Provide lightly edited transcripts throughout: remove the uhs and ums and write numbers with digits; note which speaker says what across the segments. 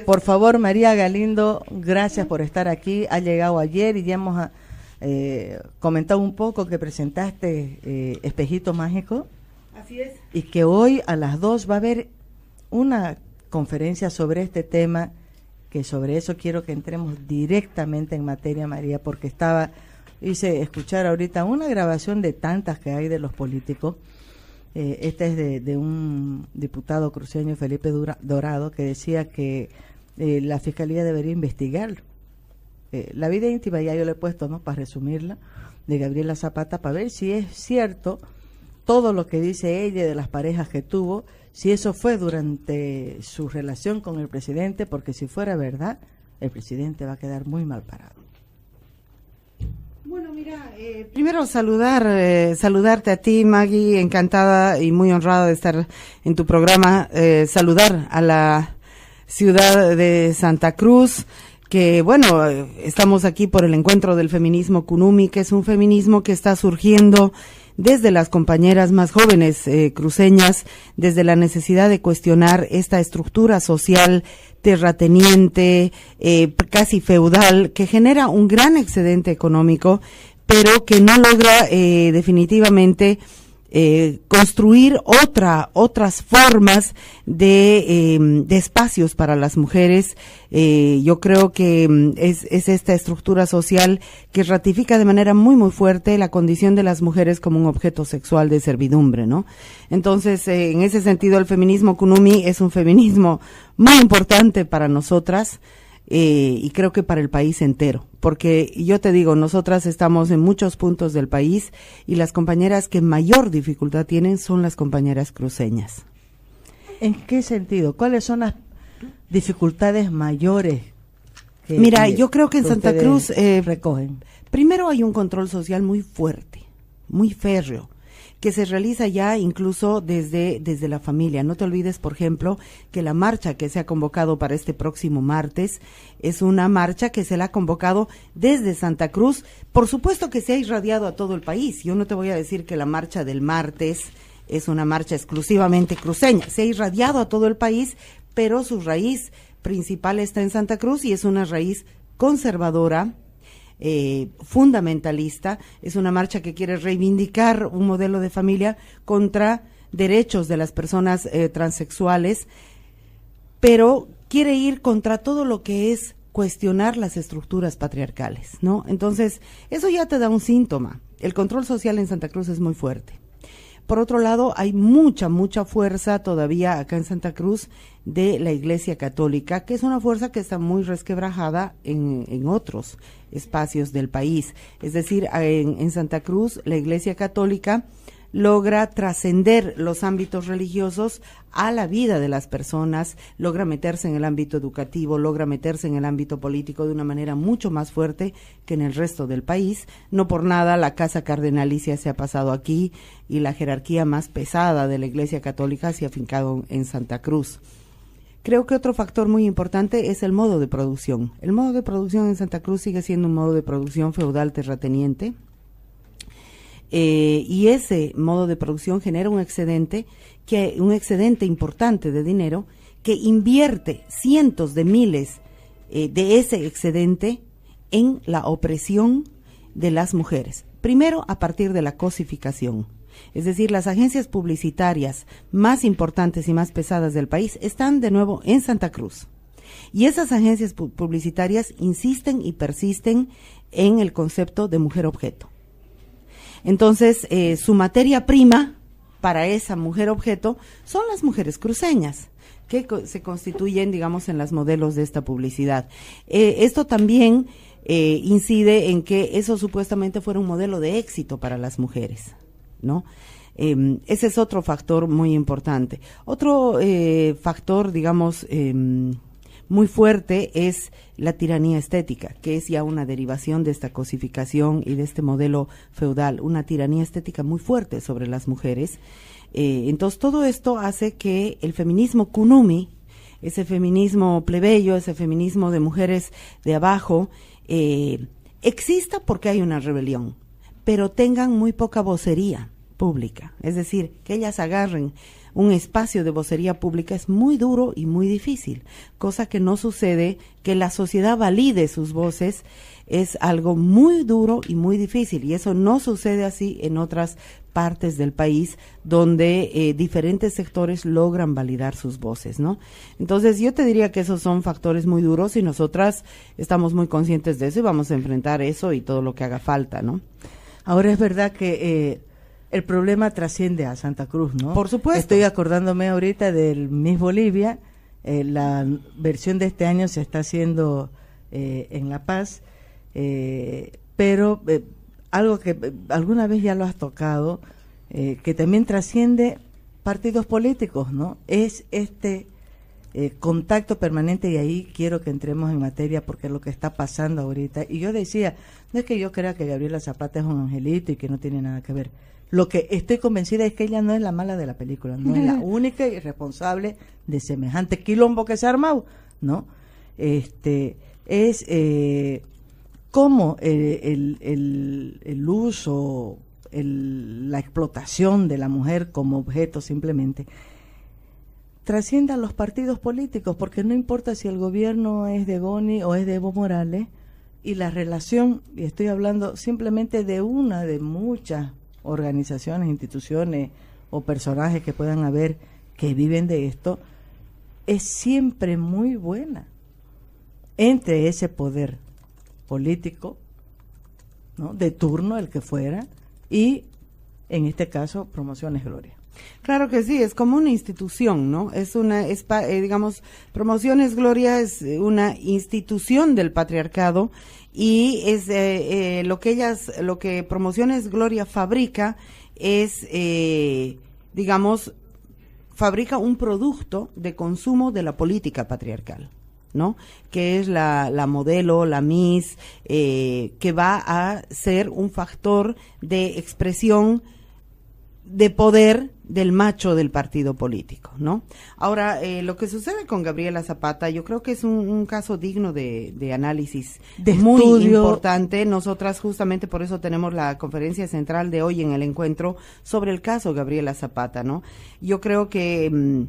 Speaker 1: Por favor, María Galindo, gracias por estar aquí. Ha llegado ayer y ya hemos comentado un poco que presentaste Espejito Mágico.
Speaker 2: Así es.
Speaker 1: Y que hoy a las 2 va a haber una conferencia sobre este tema, que sobre eso quiero que entremos directamente en materia, María, porque hice escuchar ahorita una grabación de tantas que hay de los políticos. Esta es de un diputado cruceño, Felipe Dorado, que decía que la Fiscalía debería investigar la vida íntima, ya yo le he puesto, ¿no?, para resumirla, de Gabriela Zapata, para ver si es cierto todo lo que dice ella de las parejas que tuvo, si eso fue durante su relación con el presidente, porque si fuera verdad, el presidente va a quedar muy mal parado.
Speaker 2: Bueno, mira, primero saludarte a ti, Maggie, encantada y muy honrada de estar en tu programa, saludar a la ciudad de Santa Cruz, que bueno, estamos aquí por el encuentro del feminismo Kunumi, que es un feminismo que está surgiendo desde las compañeras más jóvenes cruceñas, desde la necesidad de cuestionar esta estructura social terrateniente, casi feudal, que genera un gran excedente económico, pero que no logra definitivamente construir otras formas de espacios para las mujeres. Yo creo que es esta estructura social que ratifica de manera muy muy fuerte la condición de las mujeres como un objeto sexual de servidumbre, ¿no? Entonces, en ese sentido, el feminismo Kunumi es un feminismo muy importante para nosotras. Y creo que para el país entero, porque yo te digo, nosotras estamos en muchos puntos del país y las compañeras que mayor dificultad tienen son las compañeras cruceñas.
Speaker 1: ¿En qué sentido? ¿Cuáles son las dificultades mayores
Speaker 2: Mira, yo creo que en Santa Cruz
Speaker 1: recogen?
Speaker 2: Primero hay un control social muy fuerte, muy férreo, que se realiza ya incluso desde la familia. No te olvides, por ejemplo, que la marcha que se ha convocado para este próximo martes es una marcha que se la ha convocado desde Santa Cruz. Por supuesto que se ha irradiado a todo el país. Yo no te voy a decir que la marcha del martes es una marcha exclusivamente cruceña. Se ha irradiado a todo el país, pero su raíz principal está en Santa Cruz y es una raíz conservadora, fundamentalista. Es una marcha que quiere reivindicar un modelo de familia contra derechos de las personas transexuales, pero quiere ir contra todo lo que es cuestionar las estructuras patriarcales, ¿no? Entonces, eso ya te da un síntoma. El control social en Santa Cruz es muy fuerte. Por otro lado, hay mucha fuerza todavía acá en Santa Cruz de la Iglesia Católica, que es una fuerza que está muy resquebrajada en otros espacios del país. Es decir, en Santa Cruz, la Iglesia Católica logra trascender los ámbitos religiosos a la vida de las personas, logra meterse en el ámbito educativo, logra meterse en el ámbito político de una manera mucho más fuerte que en el resto del país. No por nada la Casa Cardenalicia se ha pasado aquí y la jerarquía más pesada de la Iglesia Católica se ha afincado en Santa Cruz. Creo que otro factor muy importante es el modo de producción. El modo de producción en Santa Cruz sigue siendo un modo de producción feudal terrateniente. Y ese modo de producción genera un excedente importante de dinero que invierte cientos de miles de ese excedente en la opresión de las mujeres. Primero, a partir de la cosificación. Es decir, las agencias publicitarias más importantes y más pesadas del país están de nuevo en Santa Cruz. Y esas agencias publicitarias insisten y persisten en el concepto de mujer objeto. Entonces, su materia prima para esa mujer objeto son las mujeres cruceñas, que se constituyen, digamos, en las modelos de esta publicidad. Esto también incide en que eso supuestamente fuera un modelo de éxito para las mujeres, ¿no? Ese es otro factor muy importante. Otro factor, digamos, muy fuerte es la tiranía estética, que es ya una derivación de esta cosificación y de este modelo feudal, una tiranía estética muy fuerte sobre las mujeres. Entonces todo esto hace que el feminismo Kunumi, ese feminismo plebeyo, ese feminismo de mujeres de abajo, exista porque hay una rebelión, pero tengan muy poca vocería pública, es decir, que ellas agarren un espacio de vocería pública es muy duro y muy difícil, cosa que no sucede, que la sociedad valide sus voces es algo muy duro y muy difícil, y eso no sucede así en otras partes del país donde diferentes sectores logran validar sus voces, ¿no? Entonces yo te diría que esos son factores muy duros y nosotras estamos muy conscientes de eso y vamos a enfrentar eso y todo lo que haga falta, ¿no?
Speaker 1: Ahora es verdad que el problema trasciende a Santa Cruz, ¿no?
Speaker 2: Por supuesto.
Speaker 1: Estoy acordándome ahorita del Miss Bolivia, la versión de este año se está haciendo en La Paz, pero algo que alguna vez ya lo has tocado, que también trasciende partidos políticos, ¿no? Es este contacto permanente, y ahí quiero que entremos en materia porque es lo que está pasando ahorita. Y yo decía, no es que yo crea que Gabriela Zapata es un angelito y que no tiene nada que ver. Lo que estoy convencida es que ella no es la mala de la película, no es la única y responsable de semejante quilombo que se ha armado, ¿no? Es cómo el uso, la explotación de la mujer como objeto simplemente trasciende a los partidos políticos, porque no importa si el gobierno es de Goni o es de Evo Morales, y la relación, y estoy hablando simplemente de una de muchas organizaciones, instituciones o personajes que puedan haber que viven de esto, es siempre muy buena entre ese poder político, ¿no?, de turno, el que fuera, y en este caso Promociones Gloria.
Speaker 2: Claro que sí, es como una institución, ¿no? Digamos, Promociones Gloria es una institución del patriarcado y es lo que Promociones Gloria fabrica es, digamos, fabrica un producto de consumo de la política patriarcal, ¿no? Que es la modelo, la Miss, que va a ser un factor de expresión de poder del macho del partido político, ¿no? Ahora, lo que sucede con Gabriela Zapata, yo creo que es un caso digno de análisis,
Speaker 1: de
Speaker 2: muy
Speaker 1: estudio.
Speaker 2: Importante. Nosotras justamente por eso tenemos la conferencia central de hoy en el encuentro sobre el caso Gabriela Zapata, ¿no? Yo creo que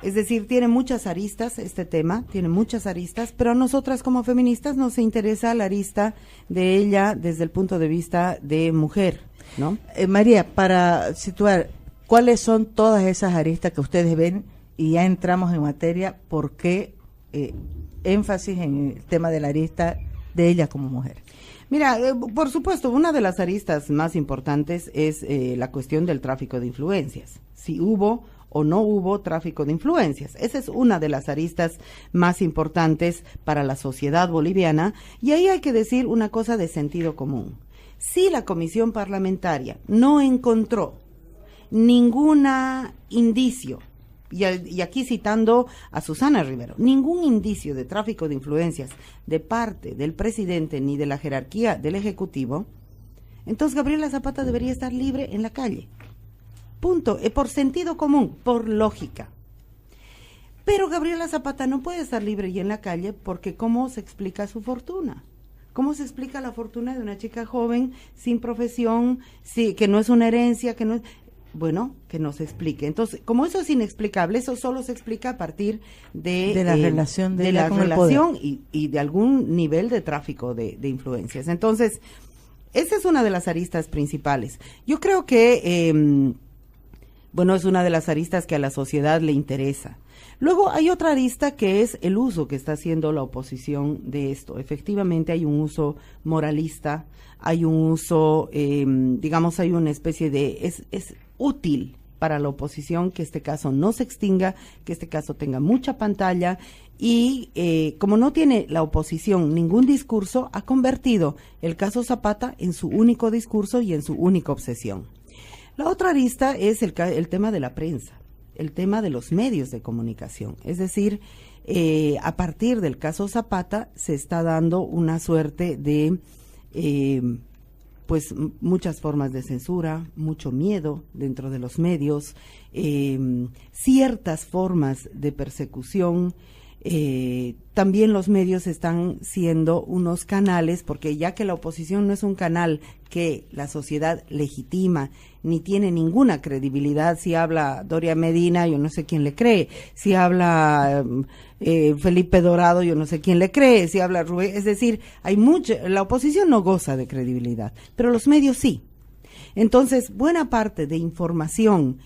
Speaker 2: es decir, tiene muchas aristas este tema, tiene muchas aristas, pero a nosotras como feministas nos interesa la arista de ella desde el punto de vista de mujer, ¿no?
Speaker 1: María, para situar, ¿cuáles son todas esas aristas que ustedes ven? Y ya entramos en materia, ¿por qué énfasis en el tema de la arista de ella como mujer?
Speaker 2: Mira, por supuesto, una de las aristas más importantes es la cuestión del tráfico de influencias, si hubo o no hubo tráfico de influencias. Esa es una de las aristas más importantes para la sociedad boliviana, y ahí hay que decir una cosa de sentido común. Si la comisión parlamentaria no encontró ningún indicio, y aquí citando a Susana Rivero, ningún indicio de tráfico de influencias de parte del presidente ni de la jerarquía del Ejecutivo, entonces Gabriela Zapata debería estar libre en la calle. Punto. Por sentido común, por lógica. Pero Gabriela Zapata no puede estar libre y en la calle porque ¿cómo se explica su fortuna? ¿Cómo se explica la fortuna de una chica joven, sin profesión, que no es una herencia, que no es... Bueno, que no se explique. Entonces, como eso es inexplicable, eso solo se explica a partir de
Speaker 1: la relación
Speaker 2: de la relación y de algún nivel de tráfico de influencias. Entonces, esa es una de las aristas principales. Yo creo que, bueno, es una de las aristas que a la sociedad le interesa. Luego hay otra arista que es el uso que está haciendo la oposición de esto. Efectivamente hay un uso moralista, hay un uso, digamos, hay una especie de... Es útil para la oposición que este caso no se extinga, que este caso tenga mucha pantalla y como no tiene la oposición ningún discurso, ha convertido el caso Zapata en su único discurso y en su única obsesión. La otra arista es el tema de la prensa, el tema de los medios de comunicación. Es decir, a partir del caso Zapata se está dando una suerte de, pues, muchas formas de censura, mucho miedo dentro de los medios, ciertas formas de persecución, También los medios están siendo unos canales, porque ya que la oposición no es un canal que la sociedad legitima, ni tiene ninguna credibilidad. Si habla Doria Medina, yo no sé quién le cree. Si habla Felipe Dorado, yo no sé quién le cree. Si habla Rubén, es decir, la oposición no goza de credibilidad, pero los medios sí. Entonces, buena parte de información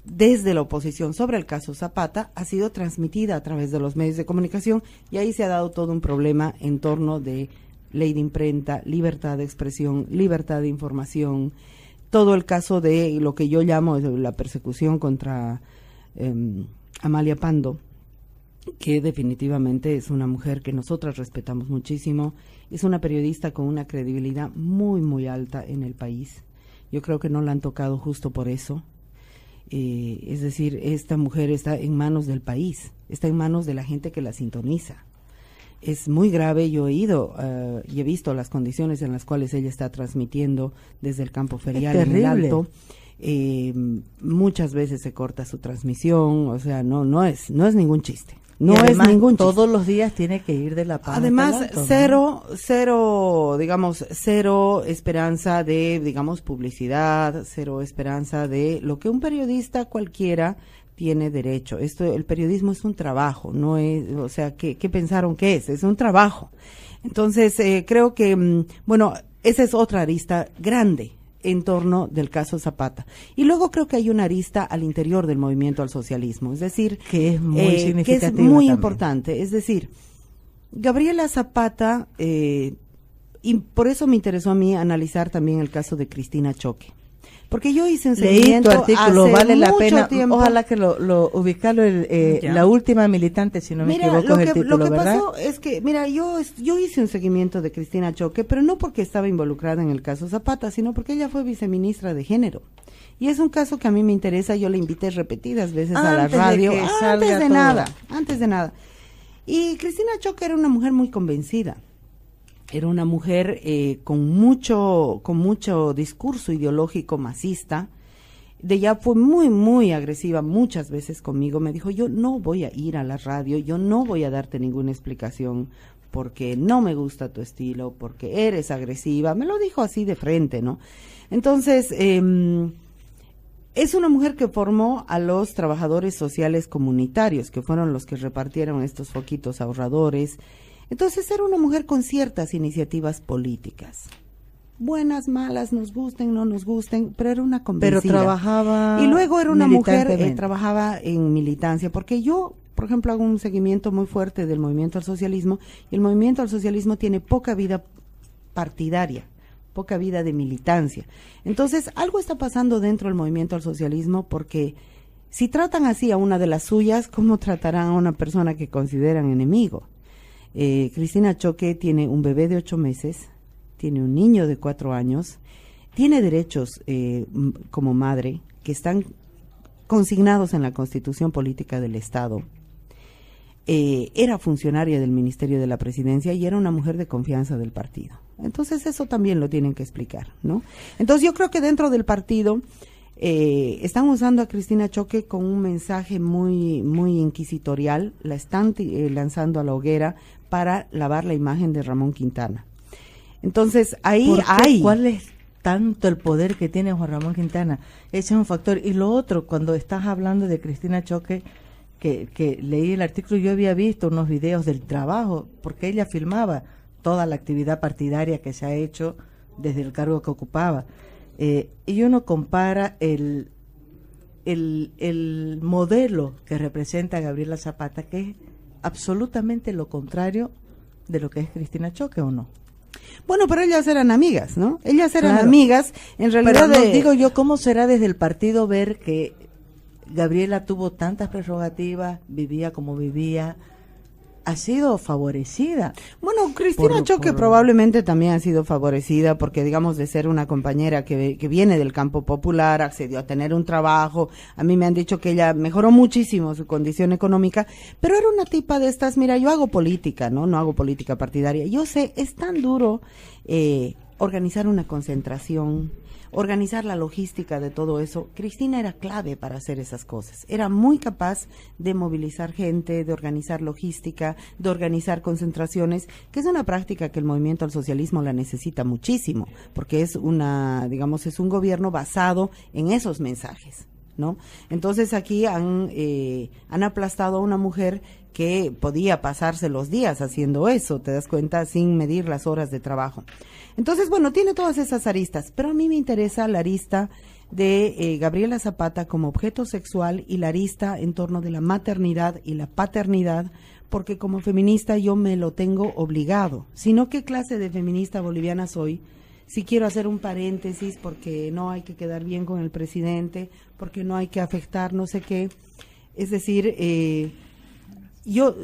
Speaker 2: desde la oposición sobre el caso Zapata ha sido transmitida a través de los medios de comunicación, y ahí se ha dado todo un problema en torno de ley de imprenta, libertad de expresión, libertad de información, todo el caso de lo que yo llamo la persecución contra Amalia Pando, que definitivamente es una mujer que nosotras respetamos muchísimo, es una periodista con una credibilidad muy, muy alta en el país. Yo creo que no la han tocado justo por eso. Es decir, esta mujer está en manos del país, está en manos de la gente que la sintoniza. Es muy grave. Yo he ido y he visto las condiciones en las cuales ella está transmitiendo desde el campo ferial en el Alto. Muchas veces se corta su transmisión, o sea, no es ningún chiste. No es ningún chiste.
Speaker 1: Todos los días tiene que ir de La Paz.
Speaker 2: Además,
Speaker 1: hasta el Alto,
Speaker 2: cero esperanza de, digamos, publicidad, cero esperanza de lo que un periodista cualquiera tiene derecho. El periodismo es un trabajo, no es, o sea, ¿qué pensaron que es? Es un trabajo. Entonces, creo que, bueno, esa es otra arista grande en torno del caso Zapata. Y luego creo que hay una arista al interior del movimiento al socialismo, es decir,
Speaker 1: que es muy significativa,
Speaker 2: que es muy importante. Es decir, Gabriela Zapata, y por eso me interesó a mí analizar también el caso de Cristina Choque. Porque yo hice un seguimiento.
Speaker 1: Leí tu artículo,
Speaker 2: hace
Speaker 1: vale la
Speaker 2: mucho
Speaker 1: pena.
Speaker 2: tiempo.
Speaker 1: Ojalá que lo ubicarlo, la última militante, si no me equivoco, es el título,
Speaker 2: lo que
Speaker 1: ¿verdad?
Speaker 2: pasó es que, mira, yo hice un seguimiento de Cristina Choque, pero no porque estaba involucrada en el caso Zapata, sino porque ella fue viceministra de Género. Y es un caso que a mí me interesa. Yo le invité repetidas veces a la radio. Antes de nada. Y Cristina Choque era una mujer muy convencida. Era una mujer con mucho discurso ideológico masista. Ella fue muy, muy agresiva muchas veces conmigo. Me dijo, yo no voy a ir a la radio, yo no voy a darte ninguna explicación porque no me gusta tu estilo, porque eres agresiva. Me lo dijo así de frente, ¿no? Entonces, es una mujer que formó a los trabajadores sociales comunitarios, que fueron los que repartieron estos foquitos ahorradores. Entonces era una mujer con ciertas iniciativas políticas, buenas, malas, nos gusten, no nos gusten, pero era una convencida.
Speaker 1: Pero trabajaba.
Speaker 2: Y luego era una mujer, trabajaba en militancia, porque yo, por ejemplo, hago un seguimiento muy fuerte del movimiento al socialismo, y el movimiento al socialismo tiene poca vida partidaria, poca vida de militancia. Entonces, algo está pasando dentro del movimiento al socialismo, porque si tratan así a una de las suyas, ¿cómo tratarán a una persona que consideran enemigo? Cristina Choque tiene un bebé de 8 meses, tiene un niño de 4 años, tiene derechos como madre que están consignados en la Constitución Política del Estado. Era funcionaria del Ministerio de la Presidencia y era una mujer de confianza del partido. Entonces eso también lo tienen que explicar, ¿no? Entonces yo creo que dentro del partido están usando a Cristina Choque con un mensaje muy, muy inquisitorial, la están lanzando a la hoguera para lavar la imagen de Ramón Quintana. Entonces, ahí hay...
Speaker 1: ¿Cuál es tanto el poder que tiene Juan Ramón Quintana? Ese es un factor. Y lo otro, cuando estás hablando de Cristina Choque, que leí el artículo, yo había visto unos videos del trabajo, porque ella filmaba toda la actividad partidaria que se ha hecho desde el cargo que ocupaba. Y uno compara el modelo que representa a Gabriela Zapata, que es absolutamente lo contrario de lo que es Cristina Choque, ¿o no?
Speaker 2: Bueno, pero ellas eran amigas, ¿no? Ellas eran amigas, en realidad.
Speaker 1: Pero digo yo, ¿cómo será desde el partido ver que Gabriela tuvo tantas prerrogativas, vivía como vivía, ha sido favorecida?
Speaker 2: Bueno, Cristina Choque probablemente también ha sido favorecida porque, digamos, de ser una compañera que viene del campo popular, accedió a tener un trabajo. A mí me han dicho que ella mejoró muchísimo su condición económica, pero era una tipa de estas, mira, yo hago política, ¿no? No hago política partidaria. Yo sé, es tan duro organizar una concentración, organizar la logística de todo eso. Cristina era clave para hacer esas cosas. Era muy capaz de movilizar gente, de organizar logística, de organizar concentraciones, que es una práctica que el movimiento al socialismo la necesita muchísimo, porque es es un gobierno basado en esos mensajes, ¿no? Entonces aquí han aplastado a una mujer que podía pasarse los días haciendo eso, te das cuenta, sin medir las horas de trabajo. Entonces, bueno, tiene todas esas aristas, pero a mí me interesa la arista de Gabriela Zapata como objeto sexual y la arista en torno de la maternidad y la paternidad, porque como feminista yo me lo tengo obligado. Si no, ¿qué clase de feminista boliviana soy? Si quiero hacer un paréntesis, porque no hay que quedar bien con el presidente, porque no hay que afectar no sé qué. Es decir,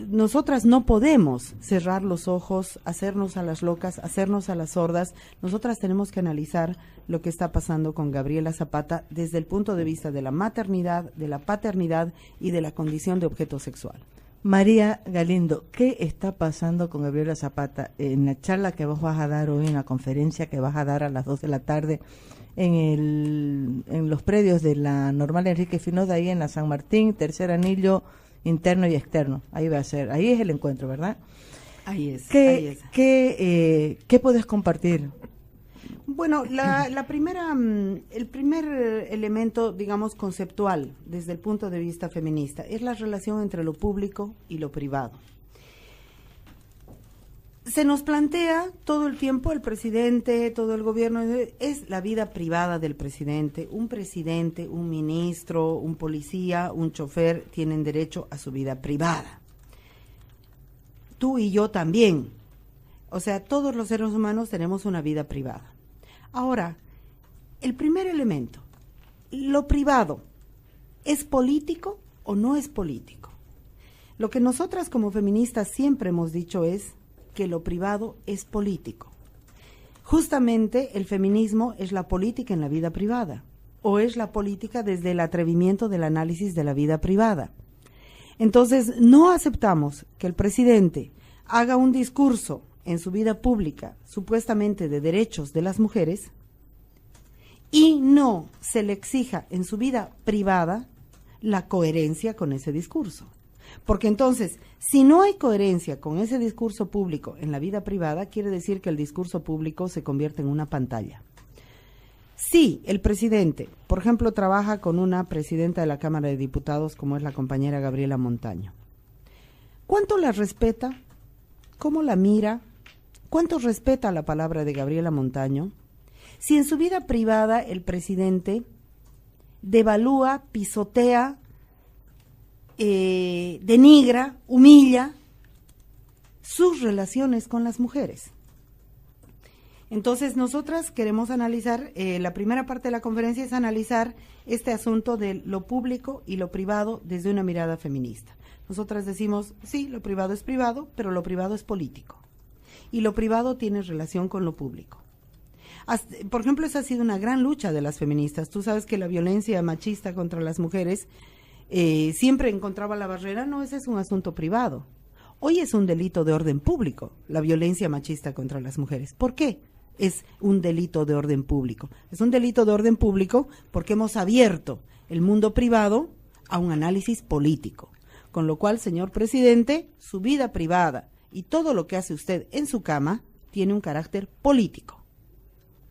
Speaker 2: nosotras no podemos cerrar los ojos, hacernos a las locas, hacernos a las sordas. Nosotras tenemos que analizar lo que está pasando con Gabriela Zapata desde el punto de vista de la maternidad, de la paternidad y de la condición de objeto sexual.
Speaker 1: María Galindo, ¿qué está pasando con Gabriela Zapata? En la charla que vos vas a dar hoy, en la conferencia que vas a dar a las 2 de la tarde en los predios de la Normal Enrique Finoda, ahí en la San Martín, tercer anillo interno y externo. Ahí va a ser, ahí es el encuentro, ¿verdad?
Speaker 2: Ahí es.
Speaker 1: ¿Qué puedes compartir?
Speaker 2: Bueno, el primer elemento, digamos, conceptual desde el punto de vista feminista es la relación entre lo público y lo privado. Se nos plantea todo el tiempo el presidente, todo el gobierno, es la vida privada del presidente. Un ministro, un policía, un chofer tienen derecho a su vida privada. Tú y yo también. O sea, todos los seres humanos tenemos una vida privada. Ahora, el primer elemento, lo privado, ¿es político o no es político? Lo que nosotras como feministas siempre hemos dicho es que lo privado es político. Justamente el feminismo es la política en la vida privada, o es la política desde el atrevimiento del análisis de la vida privada. Entonces, no aceptamos que el presidente haga un discurso en su vida pública, supuestamente de derechos de las mujeres, y no se le exija en su vida privada la coherencia con ese discurso. Porque entonces, si no hay coherencia con ese discurso público en la vida privada, quiere decir que el discurso público se convierte en una pantalla. Si el presidente, por ejemplo, trabaja con una presidenta de la Cámara de Diputados, como es la compañera Gabriela Montaño, ¿cuánto la respeta? ¿Cómo la mira? ¿Cuánto respeta la palabra de Gabriela Montaño? Si en su vida privada el presidente devalúa, pisotea, denigra, humilla sus relaciones con las mujeres. Entonces, nosotras queremos analizar, la primera parte de la conferencia es analizar este asunto de lo público y lo privado desde una mirada feminista. Nosotras decimos, sí, lo privado es privado, pero lo privado es político. Y lo privado tiene relación con lo público. Por ejemplo, esa ha sido una gran lucha de las feministas. Tú sabes que la violencia machista contra las mujeres siempre encontraba la barrera, no, ese es un asunto privado. Hoy es un delito de orden público, la violencia machista contra las mujeres. ¿Por qué es un delito de orden público? Es un delito de orden público porque hemos abierto el mundo privado a un análisis político. Con lo cual, señor presidente, su vida privada y todo lo que hace usted en su cama tiene un carácter político.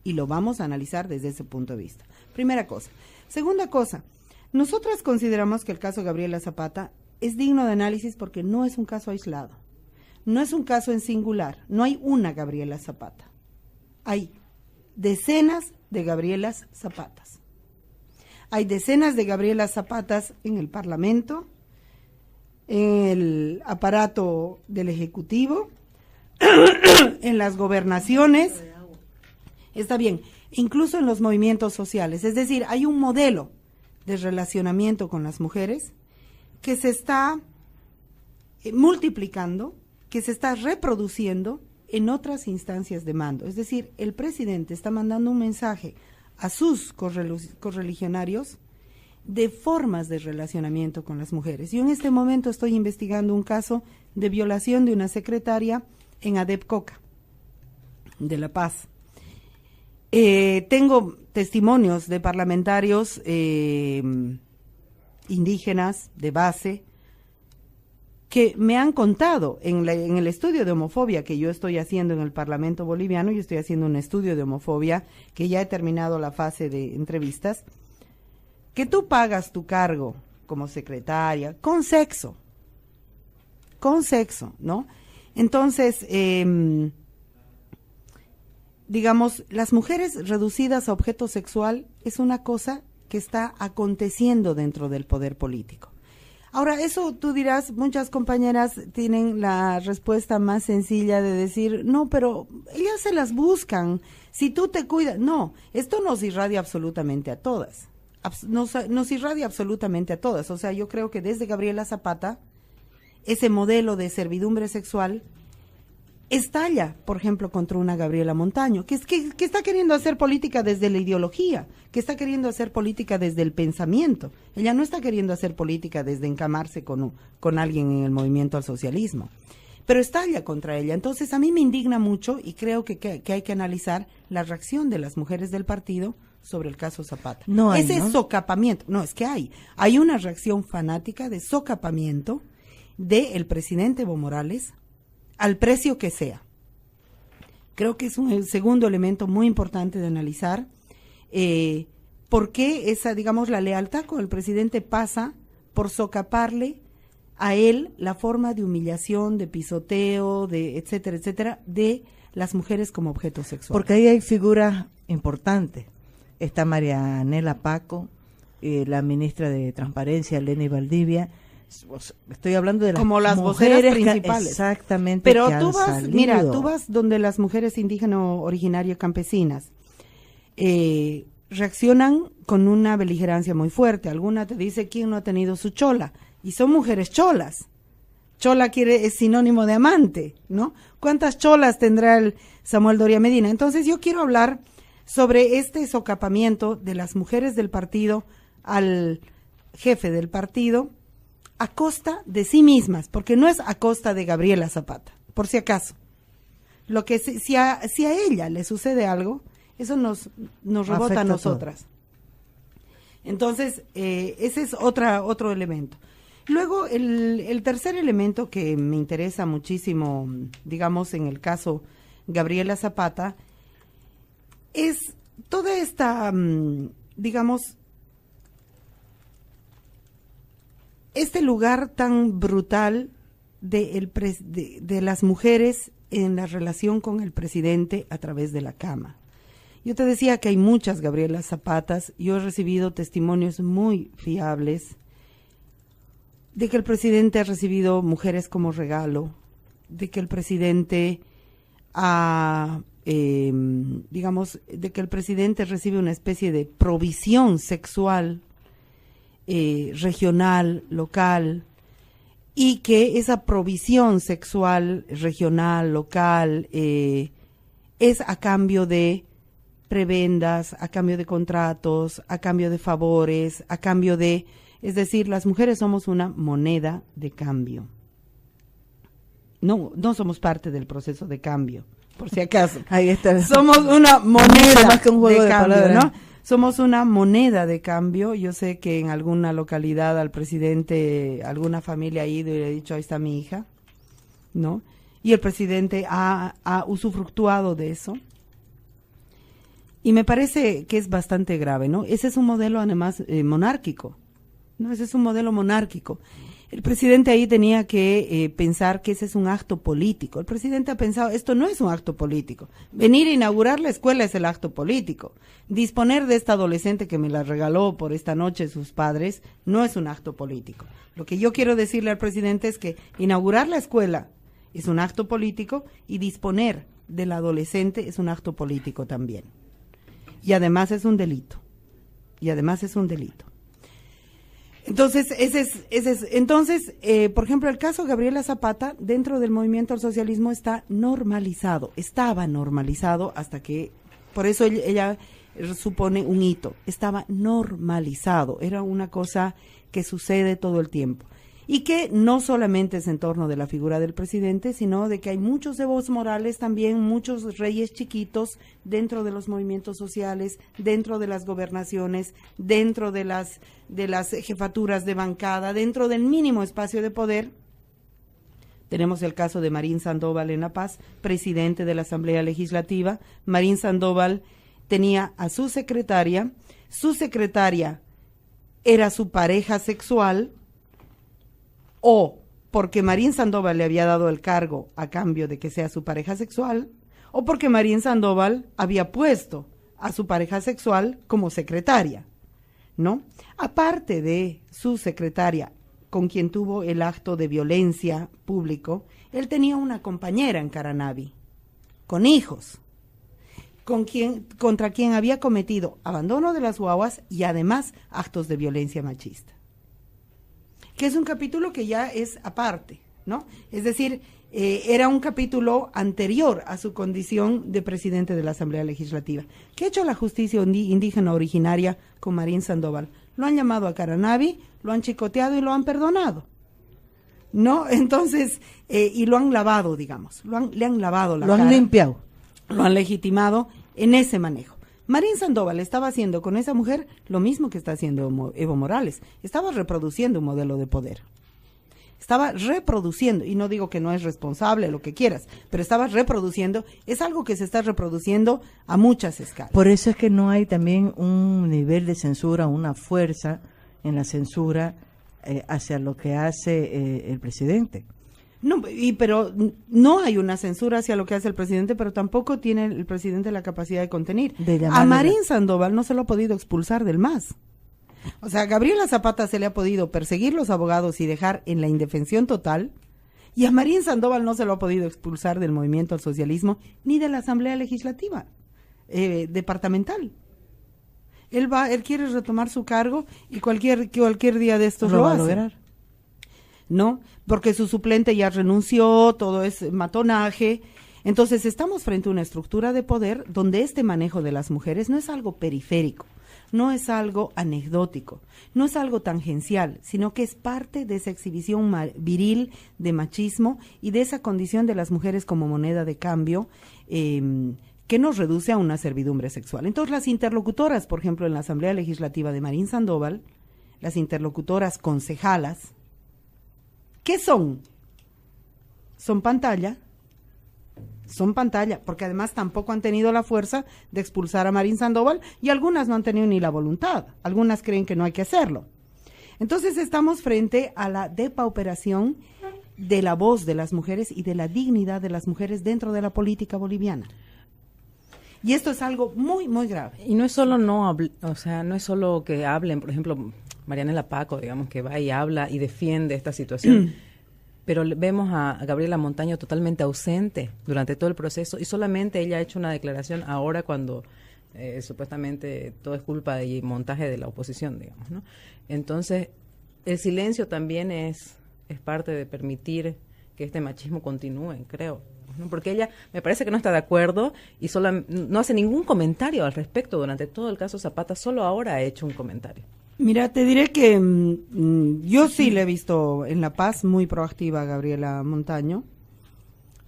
Speaker 2: Y lo vamos a analizar desde ese punto de vista. Primera cosa. Segunda cosa, nosotras consideramos que el caso Gabriela Zapata es digno de análisis porque no es un caso aislado. No es un caso en singular. No hay una Gabriela Zapata. Hay decenas de Gabrielas Zapatas. Hay decenas de Gabrielas Zapatas en el Parlamento, en el aparato del Ejecutivo, en las gobernaciones, está bien, incluso en los movimientos sociales. Es decir, hay un modelo de relacionamiento con las mujeres que se está multiplicando, que se está reproduciendo en otras instancias de mando. Es decir, el presidente está mandando un mensaje a sus correligionarios de formas de relacionamiento con las mujeres. Yo en este momento estoy investigando un caso de violación de una secretaria en ADEP Coca, de La Paz. Tengo testimonios de parlamentarios indígenas de base que me han contado en el estudio de homofobia que yo estoy haciendo en el Parlamento boliviano. Yo estoy haciendo un estudio de homofobia que ya he terminado la fase de entrevistas, que tú pagas tu cargo como secretaria con sexo, ¿no? Entonces, digamos, las mujeres reducidas a objeto sexual es una cosa que está aconteciendo dentro del poder político. Ahora, eso tú dirás, muchas compañeras tienen la respuesta más sencilla de decir, no, pero ellas se las buscan, si tú te cuidas. No, esto nos irradia absolutamente a todas, nos irradia absolutamente a todas. O sea, yo creo que desde Gabriela Zapata, ese modelo de servidumbre sexual estalla, por ejemplo, contra una Gabriela Montaño, que está queriendo hacer política desde la ideología, que está queriendo hacer política desde el pensamiento. Ella no está queriendo hacer política desde encamarse con alguien en el movimiento al socialismo, pero estalla contra ella. Entonces, a mí me indigna mucho y creo que hay que analizar la reacción de las mujeres del partido sobre el caso Zapata.
Speaker 1: No hay,
Speaker 2: ese
Speaker 1: ¿no?
Speaker 2: Socapamiento, no, es que hay una reacción fanática de socapamiento del presidente Evo Morales al precio que sea. Creo que es un segundo elemento muy importante de analizar por qué esa, digamos, la lealtad con el presidente pasa por socaparle a él la forma de humillación, de pisoteo, de etcétera, etcétera, de las mujeres como objeto sexual.
Speaker 1: Porque ahí hay figuras importantes. Está Marianela Paco, la ministra de Transparencia, Leni Valdivia. Estoy hablando de las
Speaker 2: como las
Speaker 1: mujeres
Speaker 2: voceras principales.
Speaker 1: Exactamente.
Speaker 2: Pero
Speaker 1: que
Speaker 2: tú
Speaker 1: han
Speaker 2: vas,
Speaker 1: salido.
Speaker 2: mira, tú vas donde las mujeres indígenas originarias campesinas reaccionan con una beligerancia muy fuerte. Alguna te dice quién no ha tenido su chola, y son mujeres cholas. Chola es sinónimo de amante, ¿no? ¿Cuántas cholas tendrá el Samuel Doria Medina? Entonces yo quiero hablar sobre este socapamiento de las mujeres del partido al jefe del partido a costa de sí mismas, porque no es a costa de Gabriela Zapata, por si acaso. Lo que si a ella le sucede algo, eso nos rebota
Speaker 1: Afecta
Speaker 2: a nosotras. Entonces, ese es otro elemento. Luego, el tercer elemento que me interesa muchísimo, digamos, en el caso Gabriela Zapata, es toda esta, digamos, este lugar tan brutal de las mujeres en la relación con el presidente a través de la cama. Yo te decía que hay muchas Gabriela Zapatas. Yo he recibido testimonios muy fiables de que el presidente ha recibido mujeres como regalo, de que el presidente digamos, de que el presidente recibe una especie de provisión sexual regional, local, y que esa provisión sexual regional, local, es a cambio de prebendas, a cambio de contratos, a cambio de favores, a cambio de... Es decir, las mujeres somos una moneda de cambio. No somos parte del proceso de cambio, por si acaso.
Speaker 1: Ahí está.
Speaker 2: Somos una moneda
Speaker 1: más que un juego de
Speaker 2: cambio,
Speaker 1: palabras,
Speaker 2: ¿no? Somos una moneda de cambio. Yo sé que en alguna localidad al presidente, alguna familia ha ido y le ha dicho, ahí está mi hija, ¿no? Y el presidente ha usufructuado de eso. Y me parece que es bastante grave, ¿no? Ese es un modelo además monárquico, ¿no? Ese es un modelo monárquico. El presidente ahí tenía que pensar que ese es un acto político. El presidente ha pensado, esto no es un acto político. Venir a inaugurar la escuela es el acto político. Disponer de esta adolescente que me la regaló por esta noche sus padres no es un acto político. Lo que yo quiero decirle al presidente es que inaugurar la escuela es un acto político y disponer de la adolescente es un acto político también. Y además es un delito. Entonces, por ejemplo, el caso de Gabriela Zapata dentro del movimiento al socialismo estaba normalizado hasta que, por eso ella supone un hito, estaba normalizado, era una cosa que sucede todo el tiempo. y que no solamente es en torno de la figura del presidente, sino de que hay muchos Evos Morales también, muchos reyes chiquitos dentro de los movimientos sociales, dentro de las gobernaciones, dentro de las jefaturas de bancada, dentro del mínimo espacio de poder. Tenemos el caso de Marín Sandoval en La Paz, presidente de la Asamblea Legislativa. Marín Sandoval tenía a su secretaria era su pareja sexual, o porque Marín Sandoval le había dado el cargo a cambio de que sea su pareja sexual, o porque Marín Sandoval había puesto a su pareja sexual como secretaria, ¿no? Aparte de su secretaria, con quien tuvo el acto de violencia público, él tenía una compañera en Caranavi, con hijos, contra quien había cometido abandono de las guaguas y además actos de violencia machista. Que es un capítulo que ya es aparte, ¿no? Es decir, era un capítulo anterior a su condición de presidente de la Asamblea Legislativa. ¿Qué ha hecho la justicia indígena originaria con Marín Sandoval? Lo han llamado a Caranavi, lo han chicoteado y lo han perdonado, ¿no? Entonces, y lo han lavado, digamos, le han lavado la cara.
Speaker 1: Lo han limpiado.
Speaker 2: Lo han legitimado en ese manejo. Marín Sandoval estaba haciendo con esa mujer lo mismo que está haciendo Evo Morales. Estaba reproduciendo un modelo de poder. Estaba reproduciendo, y no digo que no es responsable, lo que quieras, pero estaba reproduciendo, es algo que se está reproduciendo a muchas escalas.
Speaker 1: Por eso es que no hay también un nivel de censura, una fuerza en la censura hacia lo que hace el presidente.
Speaker 2: No, pero no hay una censura hacia lo que hace el presidente, pero tampoco tiene el presidente la capacidad de contener. A Marín Sandoval no se lo ha podido expulsar del MAS. O sea, a Gabriela Zapata se le ha podido perseguir los abogados y dejar en la indefensión total, y a Marín Sandoval no se lo ha podido expulsar del movimiento al socialismo ni de la Asamblea Legislativa departamental. Él quiere retomar su cargo y cualquier día de estos lo va a lograr. ¿No? Porque su suplente ya renunció, todo es matonaje. Entonces estamos frente a una estructura de poder donde este manejo de las mujeres no es algo periférico, no es algo anecdótico, no es algo tangencial, sino que es parte de esa exhibición viril de machismo y de esa condición de las mujeres como moneda de cambio que nos reduce a una servidumbre sexual. Entonces las interlocutoras, por ejemplo, en la Asamblea Legislativa de Marín Sandoval, las interlocutoras concejalas, ¿qué son? Son pantalla, porque además tampoco han tenido la fuerza de expulsar a Marín Sandoval y algunas no han tenido ni la voluntad, algunas creen que no hay que hacerlo. Entonces estamos frente a la depauperación de la voz de las mujeres y de la dignidad de las mujeres dentro de la política boliviana. Y esto es algo muy, muy grave.
Speaker 3: Y no es solo no es solo que hablen, por ejemplo, Marianela Paco, digamos, que va y habla y defiende esta situación, pero vemos a Gabriela Montaño totalmente ausente durante todo el proceso y solamente ella ha hecho una declaración ahora cuando supuestamente todo es culpa y montaje de la oposición, digamos, ¿no? Entonces, el silencio también es parte de permitir que este machismo continúe, creo, ¿no? Porque ella me parece que no está de acuerdo y no hace ningún comentario al respecto durante todo el caso Zapata, solo ahora ha hecho un comentario.
Speaker 2: Mira, te diré que yo sí le he visto en La Paz muy proactiva a Gabriela Montaño,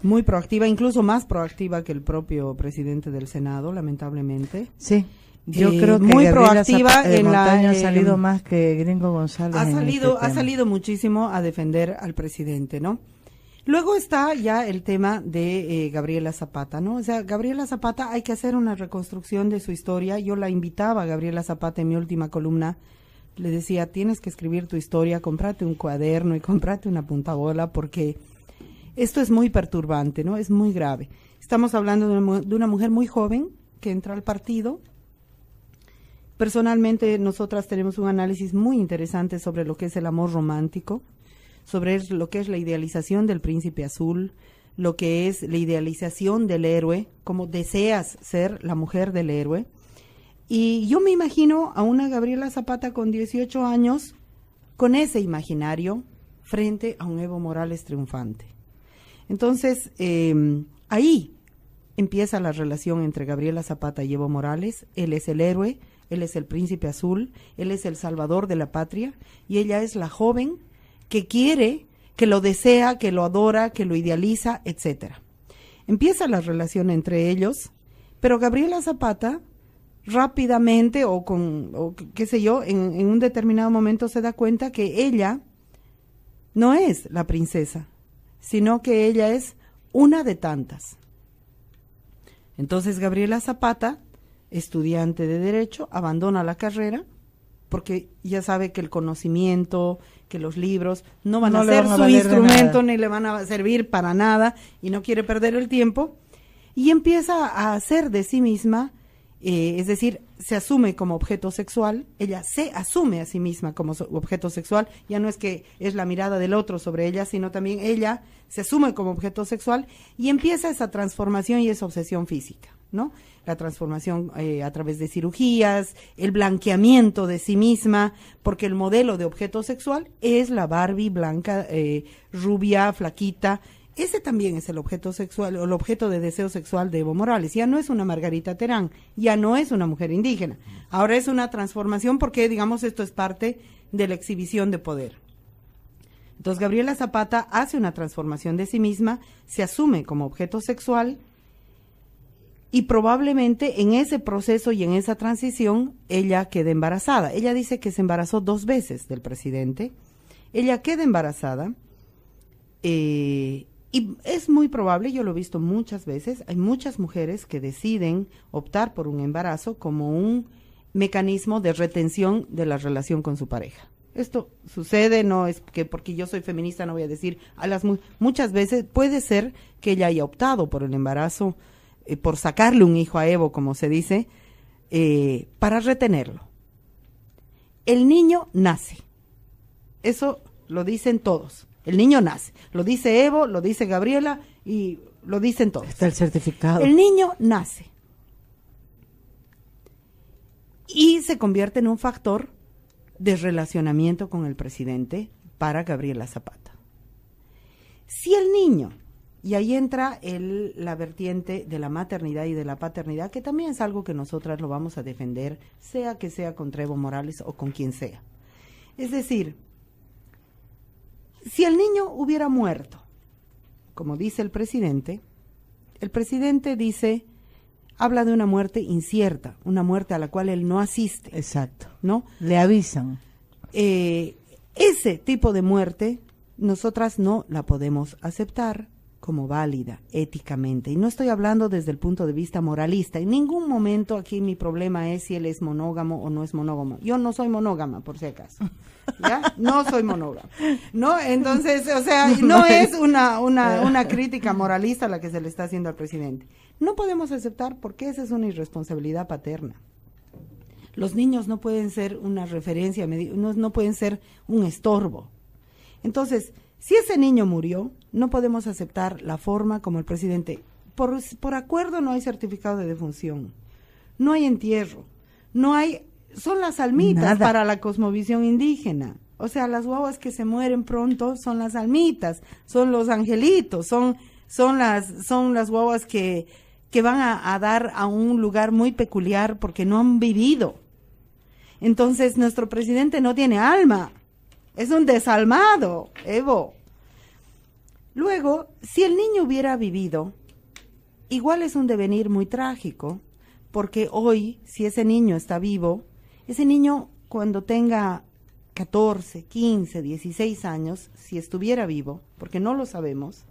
Speaker 2: muy proactiva, incluso más proactiva que el propio presidente del Senado, lamentablemente.
Speaker 1: Sí, yo creo que
Speaker 2: muy
Speaker 1: Gabriela
Speaker 2: proactiva en
Speaker 1: Montaño ha salido más que Gringo González.
Speaker 2: Ha salido muchísimo a defender al presidente, ¿no? Luego está ya el tema de Gabriela Zapata, ¿no? O sea, Gabriela Zapata, hay que hacer una reconstrucción de su historia. Yo la invitaba a Gabriela Zapata en mi última columna. Le decía, tienes que escribir tu historia, cómprate un cuaderno y cómprate una puntabola porque esto es muy perturbante, ¿no? Es muy grave. Estamos hablando de una mujer muy joven que entra al partido. Personalmente, nosotras tenemos un análisis muy interesante sobre lo que es el amor romántico, sobre lo que es la idealización del príncipe azul, lo que es la idealización del héroe, cómo deseas ser la mujer del héroe. Y yo me imagino a una Gabriela Zapata con 18 años, con ese imaginario, frente a un Evo Morales triunfante. Entonces, ahí empieza la relación entre Gabriela Zapata y Evo Morales. Él es el héroe, él es el príncipe azul, él es el salvador de la patria, y ella es la joven que quiere, que lo desea, que lo adora, que lo idealiza, etcétera. Empieza la relación entre ellos, pero Gabriela Zapata rápidamente o qué sé yo, en un determinado momento se da cuenta que ella no es la princesa, sino que ella es una de tantas. Entonces Gabriela Zapata, estudiante de Derecho, abandona la carrera porque ya sabe que el conocimiento, que los libros no van a ser su instrumento ni le van a servir para nada y no quiere perder el tiempo y empieza a hacer de sí misma, es decir, se asume como objeto sexual, ella se asume a sí misma como objeto sexual, ya no es que es la mirada del otro sobre ella, sino también ella se asume como objeto sexual y empieza esa transformación y esa obsesión física, ¿no? La transformación a través de cirugías, el blanqueamiento de sí misma, porque el modelo de objeto sexual es la Barbie blanca, rubia, flaquita. Ese también es el objeto sexual, o el objeto de deseo sexual de Evo Morales. Ya no es una Margarita Terán, ya no es una mujer indígena. Ahora es una transformación porque, digamos, esto es parte de la exhibición de poder. Entonces, Gabriela Zapata hace una transformación de sí misma, se asume como objeto sexual y probablemente en ese proceso y en esa transición ella queda embarazada. Ella dice que se embarazó 2 veces del presidente. Ella queda embarazada y es muy probable, yo lo he visto muchas veces, hay muchas mujeres que deciden optar por un embarazo como un mecanismo de retención de la relación con su pareja. Esto sucede, no es que porque yo soy feminista no voy a decir, muchas veces puede ser que ella haya optado por el embarazo, por sacarle un hijo a Evo, como se dice, para retenerlo. El niño nace, eso lo dicen todos. El niño nace, lo dice Evo, lo dice Gabriela y lo dicen todos.
Speaker 1: Está el certificado.
Speaker 2: El niño nace y se convierte en un factor de relacionamiento con el presidente para Gabriela Zapata. Si el niño, y ahí entra la vertiente de la maternidad y de la paternidad, que también es algo que nosotras lo vamos a defender, sea que sea contra Evo Morales o con quien sea. Es decir, si el niño hubiera muerto, como dice el presidente dice, habla de una muerte incierta, una muerte a la cual él no asiste.
Speaker 1: Exacto.
Speaker 2: ¿No?
Speaker 1: Le avisan.
Speaker 2: Ese tipo de muerte, nosotras no la podemos aceptar como válida éticamente. Y no estoy hablando desde el punto de vista moralista. En ningún momento aquí mi problema es si él es monógamo o no es monógamo. Yo no soy monógama, por si acaso. ¿Ya? No soy monógama. ¿No? Entonces, o sea, no es una crítica moralista la que se le está haciendo al presidente. No podemos aceptar porque esa es una irresponsabilidad paterna. Los niños no pueden ser una referencia, no pueden ser un estorbo. Entonces, si ese niño murió, no podemos aceptar la forma como el presidente, por acuerdo no hay certificado de defunción, no hay entierro, no hay, son las almitas para la cosmovisión indígena. O sea, las guaguas que se mueren pronto son las almitas, son los angelitos, son las guaguas que van a dar a un lugar muy peculiar porque no han vivido. Entonces, nuestro presidente no tiene alma. Es un desalmado, Evo. Luego, si el niño hubiera vivido, igual es un devenir muy trágico, porque hoy, si ese niño está vivo, ese niño cuando tenga 14, 15, 16 años, si estuviera vivo, porque no lo sabemos,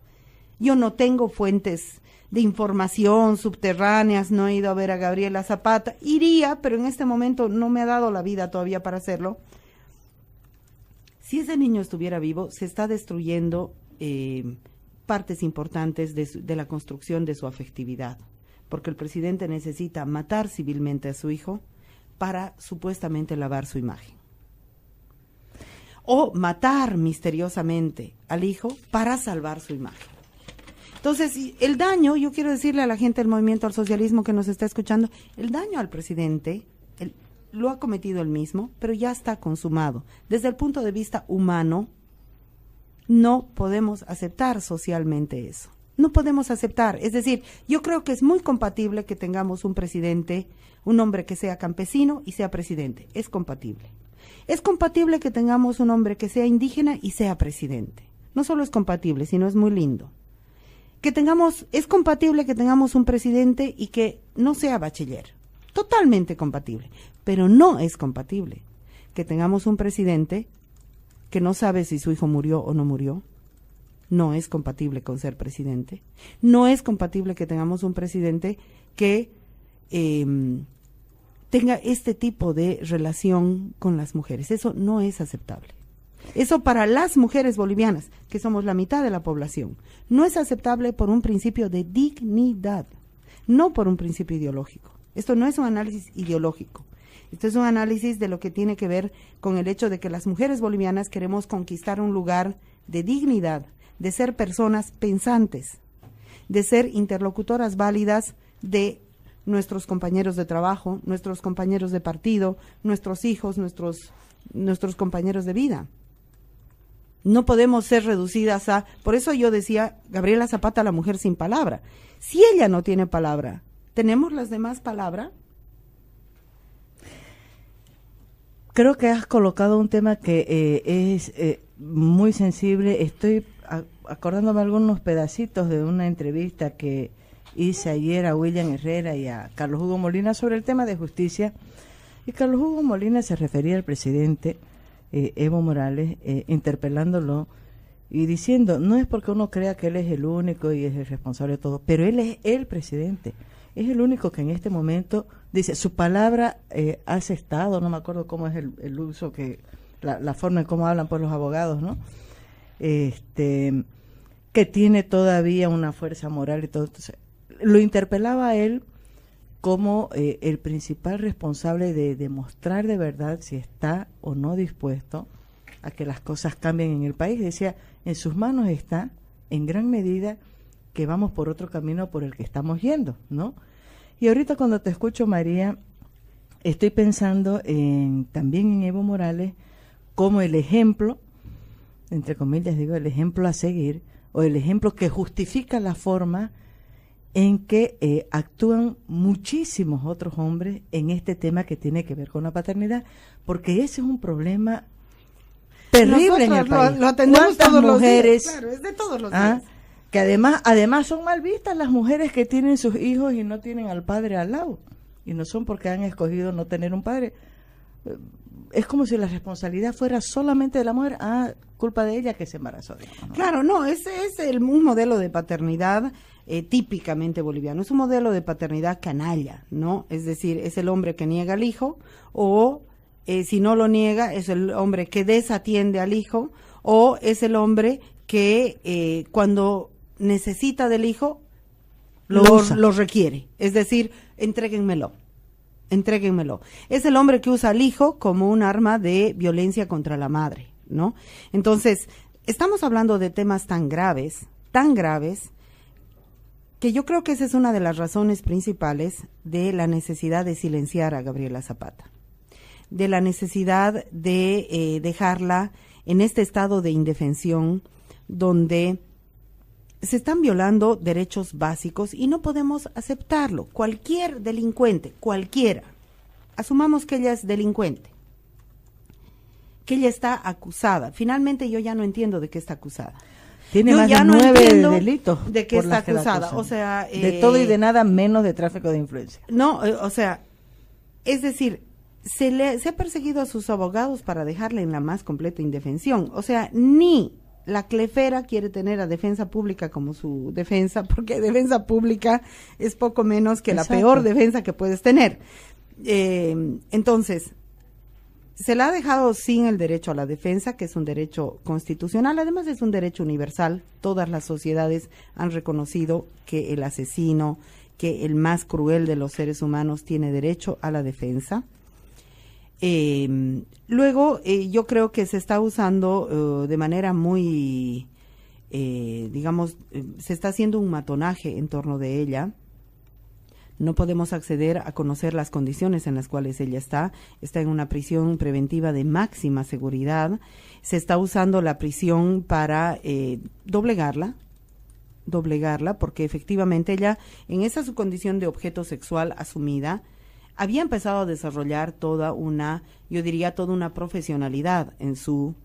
Speaker 2: yo no tengo fuentes de información subterráneas, no he ido a ver a Gabriela Zapata, iría, pero en este momento no me ha dado la vida todavía para hacerlo. Si ese niño estuviera vivo, se está destruyendo partes importantes de la construcción de su afectividad, porque el presidente necesita matar civilmente a su hijo para supuestamente lavar su imagen. O matar misteriosamente al hijo para salvar su imagen. Entonces, el daño, yo quiero decirle a la gente del Movimiento al Socialismo que nos está escuchando, el daño al presidente lo ha cometido él mismo, pero ya está consumado. Desde el punto de vista humano, no podemos aceptar socialmente eso. No podemos aceptar. Es decir, yo creo que es muy compatible que tengamos un presidente, un hombre que sea campesino y sea presidente. Es compatible. Es compatible que tengamos un hombre que sea indígena y sea presidente. No solo es compatible, sino es muy lindo. Es compatible que tengamos un presidente y que no sea bachiller. Totalmente compatible. Pero no es compatible que tengamos un presidente que no sabe si su hijo murió o no murió. No es compatible con ser presidente. No es compatible que tengamos un presidente que tenga este tipo de relación con las mujeres. Eso no es aceptable. Eso para las mujeres bolivianas, que somos la mitad de la población, no es aceptable por un principio de dignidad, no por un principio ideológico. Esto no es un análisis ideológico. Esto es un análisis de lo que tiene que ver con el hecho de que las mujeres bolivianas queremos conquistar un lugar de dignidad, de ser personas pensantes, de ser interlocutoras válidas de nuestros compañeros de trabajo, nuestros compañeros de partido, nuestros hijos, nuestros compañeros de vida. No podemos ser reducidas a... Por eso yo decía, Gabriela Zapata, la mujer sin palabra. Si ella no tiene palabra, ¿tenemos las demás palabra?
Speaker 1: Creo que has colocado un tema que es muy sensible. Estoy acordándome algunos pedacitos de una entrevista que hice ayer a William Herrera y a Carlos Hugo Molina sobre el tema de justicia. Y Carlos Hugo Molina se refería al presidente Evo Morales, interpelándolo y diciendo, no es porque uno crea que él es el único y es el responsable de todo, pero él es el presidente, es el único que en este momento dice, su palabra hace estado, no me acuerdo cómo es el uso, la forma en cómo hablan pues los abogados, ¿no? Que tiene todavía una fuerza moral y todo. Entonces, lo interpelaba a él como el principal responsable de demostrar de verdad si está o no dispuesto a que las cosas cambien en el país. Decía, en sus manos está, en gran medida, que vamos por otro camino por el que estamos yendo, ¿no? Y ahorita cuando te escucho, María, estoy pensando también en Evo Morales como el ejemplo, entre comillas digo, el ejemplo a seguir, o el ejemplo que justifica la forma en que actúan muchísimos otros hombres en este tema que tiene que ver con la paternidad, porque ese es un problema terrible en el país.
Speaker 2: Lo atendemos todos
Speaker 1: mujeres,
Speaker 2: los días, claro, es de todos los días.
Speaker 1: Que además son mal vistas las mujeres que tienen sus hijos y no tienen al padre al lado, y no son porque han escogido no tener un padre. Es como si la responsabilidad fuera solamente de la mujer, culpa de ella que se embarazó, digamos, ¿no?
Speaker 2: Claro, no, ese es un modelo de paternidad típicamente boliviano, es un modelo de paternidad canalla, ¿no? Es decir, es el hombre que niega al hijo, o si no lo niega, es el hombre que desatiende al hijo, o es el hombre que cuando necesita del hijo, lo requiere, es decir, entréguenmelo. Es el hombre que usa al hijo como un arma de violencia contra la madre, ¿no? Entonces, estamos hablando de temas tan graves, que yo creo que esa es una de las razones principales de la necesidad de silenciar a Gabriela Zapata, de la necesidad de dejarla en este estado de indefensión donde se están violando derechos básicos y no podemos aceptarlo. Cualquier delincuente, cualquiera, asumamos que ella es delincuente, que ella está acusada. Finalmente yo ya no entiendo de qué está acusada.
Speaker 1: Tiene más de 9 delitos
Speaker 2: de qué está acusada. O sea,
Speaker 1: de todo y de nada menos de tráfico de influencia.
Speaker 2: No, o sea, es decir, se ha perseguido a sus abogados para dejarle en la más completa indefensión. O sea, ni la clefera quiere tener a defensa pública como su defensa, porque defensa pública es poco menos que
Speaker 1: Exacto.
Speaker 2: la peor defensa que puedes tener. Entonces, se la ha dejado sin el derecho a la defensa, que es un derecho constitucional, además es un derecho universal. Todas las sociedades han reconocido que el asesino, que el más cruel de los seres humanos tiene derecho a la defensa. Luego, yo creo que se está usando de manera muy, se está haciendo un matonaje en torno de ella. No podemos acceder a conocer las condiciones en las cuales ella está en una prisión preventiva de máxima seguridad. Se está usando la prisión para doblegarla, porque efectivamente ella, en esa su condición de objeto sexual asumida, había empezado a desarrollar toda una profesionalidad en su,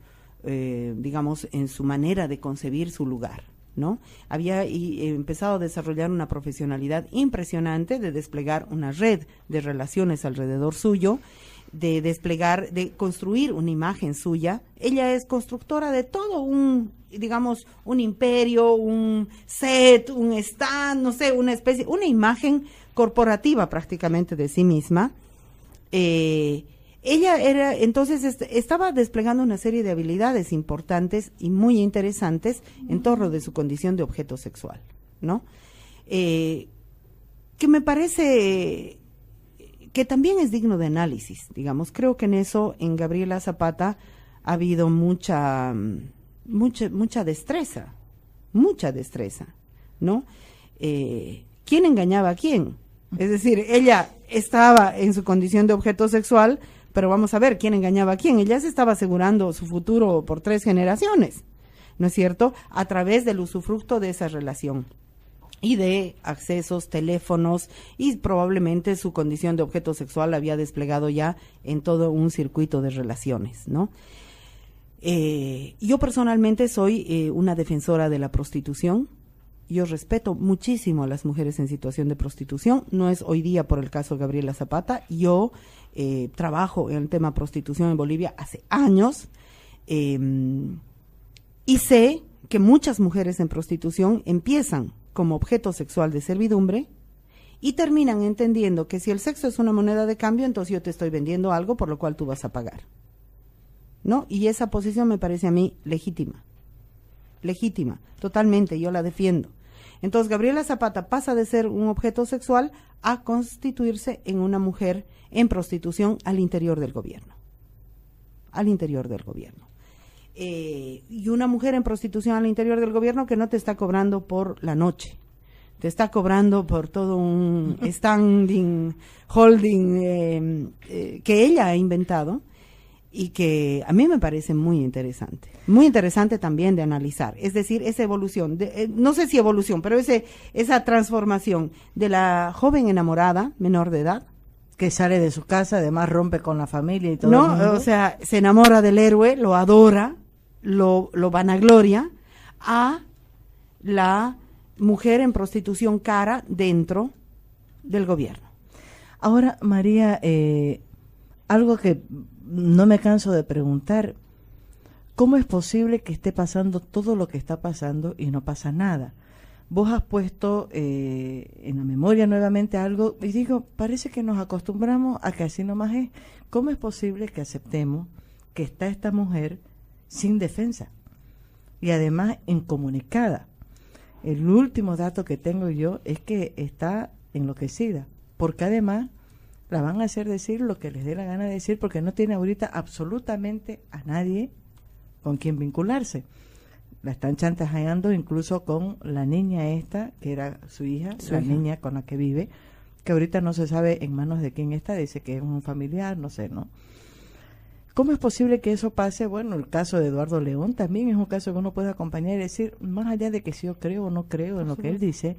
Speaker 2: digamos, en su manera de concebir su lugar, ¿no? Había empezado a desarrollar una profesionalidad impresionante de desplegar una red de relaciones alrededor suyo, de construir una imagen suya. Ella es constructora de todo un imperio, un set, un stand, no sé, una imagen corporativa prácticamente de sí misma. Ella estaba desplegando una serie de habilidades importantes y muy interesantes en torno de su condición de objeto sexual, ¿no? Que me parece que también es digno de análisis, digamos. Creo que en eso, en Gabriela Zapata, ha habido mucha destreza, ¿no? ¿Quién engañaba a quién? Es decir, ella estaba en su condición de objeto sexual, pero vamos a ver quién engañaba a quién. Ella se estaba asegurando su futuro por 3 generaciones, ¿no es cierto?, a través del usufructo de esa relación y de accesos, teléfonos, y probablemente su condición de objeto sexual la había desplegado ya en todo un circuito de relaciones, ¿no? Yo personalmente soy una defensora de la prostitución. Yo respeto muchísimo a las mujeres en situación de prostitución. No es hoy día por el caso Gabriela Zapata. Yo trabajo en el tema prostitución en Bolivia hace años, y sé que muchas mujeres en prostitución empiezan como objeto sexual de servidumbre y terminan entendiendo que si el sexo es una moneda de cambio, entonces yo te estoy vendiendo algo por lo cual tú vas a pagar, ¿no? Y esa posición me parece a mí legítima, totalmente, yo la defiendo. Entonces Gabriela Zapata pasa de ser un objeto sexual a constituirse en una mujer en prostitución al interior del gobierno. Y una mujer en prostitución al interior del gobierno que no te está cobrando por la noche, te está cobrando por todo un holding que ella ha inventado, y que a mí me parece muy interesante también de analizar. Es decir, esa evolución, no sé si evolución, pero esa transformación de la joven enamorada, menor de edad,
Speaker 1: que sale de su casa, además rompe con la familia y todo.
Speaker 2: No,
Speaker 1: el mundo.
Speaker 2: O sea, se enamora del héroe, lo adora, lo vanagloria, a la mujer en prostitución cara dentro del gobierno.
Speaker 1: Ahora, María, algo que no me canso de preguntar, ¿cómo es posible que esté pasando todo lo que está pasando y no pasa nada? Vos has puesto en la memoria nuevamente algo y digo, parece que nos acostumbramos a que así nomás es. ¿Cómo es posible que aceptemos que está esta mujer sin defensa y además incomunicada? El último dato que tengo yo es que está enloquecida, porque además la van a hacer decir lo que les dé la gana de decir, porque no tiene ahorita absolutamente a nadie con quien vincularse. La están chantajeando incluso con la niña esta, que era su hija, niña con la que vive, que ahorita no se sabe en manos de quién está, dice que es un familiar, no sé, ¿no? ¿Cómo es posible que eso pase? Bueno, el caso de Eduardo León también es un caso que uno puede acompañar y decir, más allá de que si yo creo o no creo en lo que él dice,